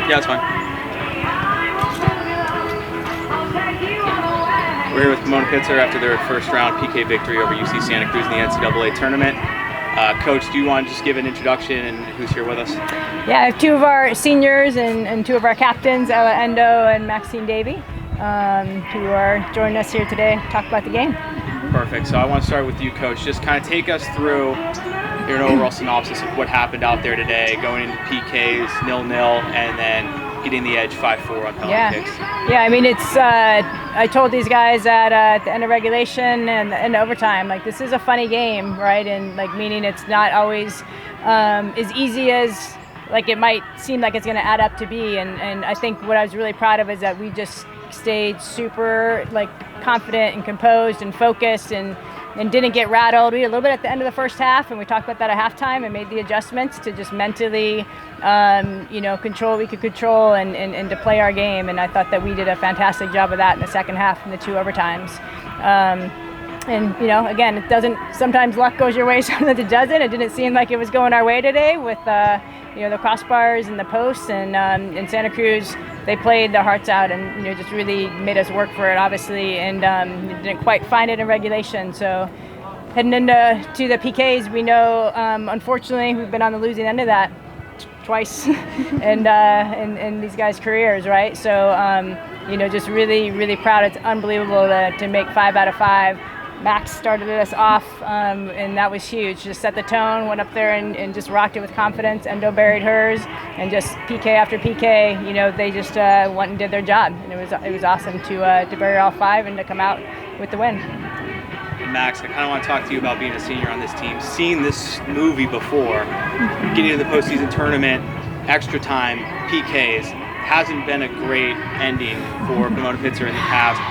Yeah, it's fine. We're here with Pomona-Pitzer after their first round PK victory over UC Santa Cruz in the NCAA tournament. Coach, do you want to just give an introduction and who's here with us? Yeah, I have two of our seniors and two of our captains, Ella Endo and Maxine Davey, who are joining us here today to talk about the game. Perfect. So I want to start with you, Coach. Just kind of take us through your overall synopsis of what happened out there today, going into PKs 0-0, and then getting the edge 5-4 on penalty kicks. Yeah, I mean, it's. I told these guys at the end of regulation and overtime, like, this is a funny game, right? And like, meaning it's not always as easy as like it might seem like it's going to add up to be. And I think what I was really proud of is that we just stayed super like confident and composed and focused and didn't get rattled. We had a little bit at the end of the first half, and we talked about that at halftime and made the adjustments to just mentally, control what we could control and to play our game. And I thought that we did a fantastic job of that in the second half in the two overtimes. And, again, it doesn't, sometimes luck goes your way, sometimes it doesn't. It didn't seem like it was going our way today with, the crossbars and the posts. And in Santa Cruz, they played their hearts out and, just really made us work for it, obviously, and didn't quite find it in regulation. So heading into the PKs, we know, unfortunately, we've been on the losing end of that twice in these guys' careers, right? So, just really, really proud. It's unbelievable to make 5 out of 5. Max started us off, and that was huge. Just set the tone, went up there and just rocked it with confidence. Endo buried hers, and just PK after PK, they just went and did their job. And it was awesome to bury all 5 and to come out with the win. Max, I kind of want to talk to you about being a senior on this team. Seeing this movie before, getting to the postseason tournament, extra time, PKs, hasn't been a great ending for Pomona-Pitzer in the past.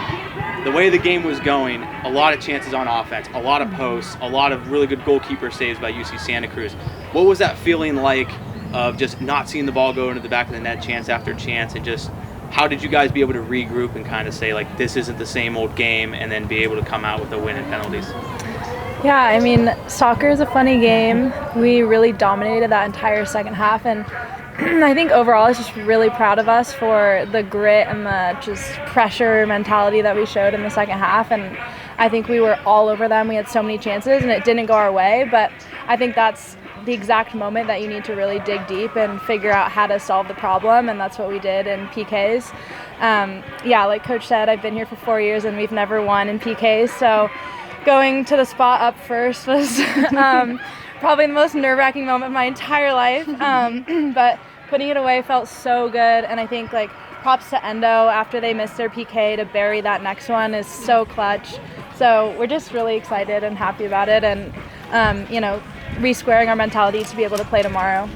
The way the game was going, a lot of chances on offense, a lot of posts, a lot of really good goalkeeper saves by UC Santa Cruz. What was that feeling like of just not seeing the ball go into the back of the net chance after chance, and just how did you guys be able to regroup and kind of say, like, this isn't the same old game, and then be able to come out with a win in penalties? Yeah, I mean, soccer is a funny game. We really dominated that entire second half, and I think overall I was just really proud of us for the grit and the just pressure mentality that we showed in the second half. And I think we were all over them. We had so many chances and it didn't go our way, but I think that's the exact moment that you need to really dig deep and figure out how to solve the problem, and that's what we did in PKs. Like Coach said, I've been here for 4 years and we've never won in PKs, so going to the spot up first was probably the most nerve-wracking moment of my entire life, but putting it away felt so good. And I think, like, props to Endo after they missed their PK to bury that next one is so clutch. So we're just really excited and happy about it, and re-squaring our mentality to be able to play tomorrow.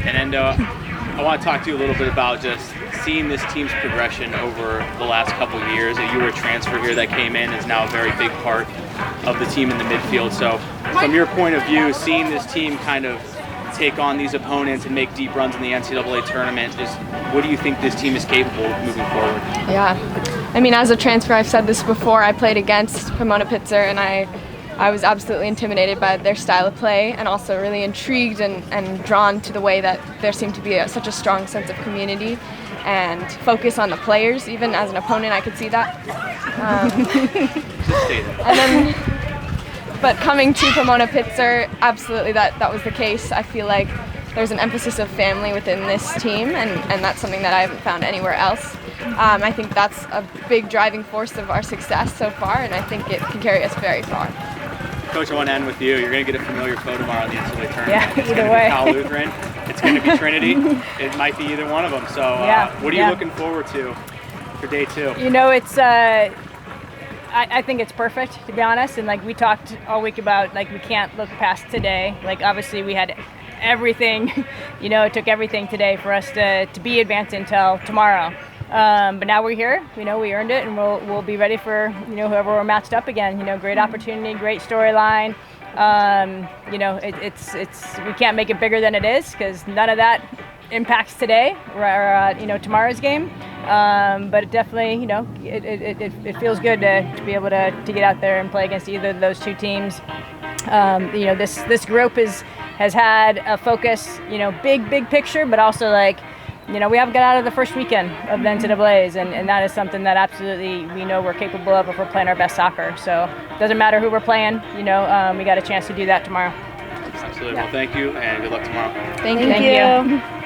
And Endo, I want to talk to you a little bit about just seeing this team's progression over the last couple of years. You were a transfer here that came in, is now a very big part of the team in the midfield. So from your point of view, seeing this team kind of take on these opponents and make deep runs in the NCAA tournament, just what do you think this team is capable of moving forward? Yeah, I mean, as a transfer, I've said this before, I played against Pomona-Pitzer, and I was absolutely intimidated by their style of play, and also really intrigued and drawn to the way that there seemed to be such a strong sense of community and focus on the players. Even as an opponent, I could see that. But coming to Pomona-Pitzer, absolutely that was the case. I feel like there's an emphasis of family within this team, and that's something that I haven't found anywhere else. I think that's a big driving force of our success so far, and I think it can carry us very far. Coach, I want to end with you. You're going to get a familiar foe tomorrow in the NCAA tournament. Yeah, it's either going to way. be Cal Lutheran. It's going to be Trinity. It might be either one of them. So what are you looking forward to for day 2? It's I think it's perfect, to be honest. And like we talked all week about, like, we can't look past today. Like, obviously we had everything, it took everything today for us to be advanced until tomorrow. But now we're here, we earned it, and we'll be ready for, whoever we're matched up again. Great opportunity, great storyline. It's we can't make it bigger than it is, because none of that impacts today or tomorrow's game. But it definitely, it feels good to be able to get out there and play against either of those two teams. This group has had a focus, big picture, but also like we haven't got out of the first weekend of the NCAAs, and that is something that absolutely we know we're capable of if we're playing our best soccer. So it doesn't matter who we're playing, we got a chance to do that tomorrow. Absolutely. Well, thank you, and good luck tomorrow. Thank Thank you. you.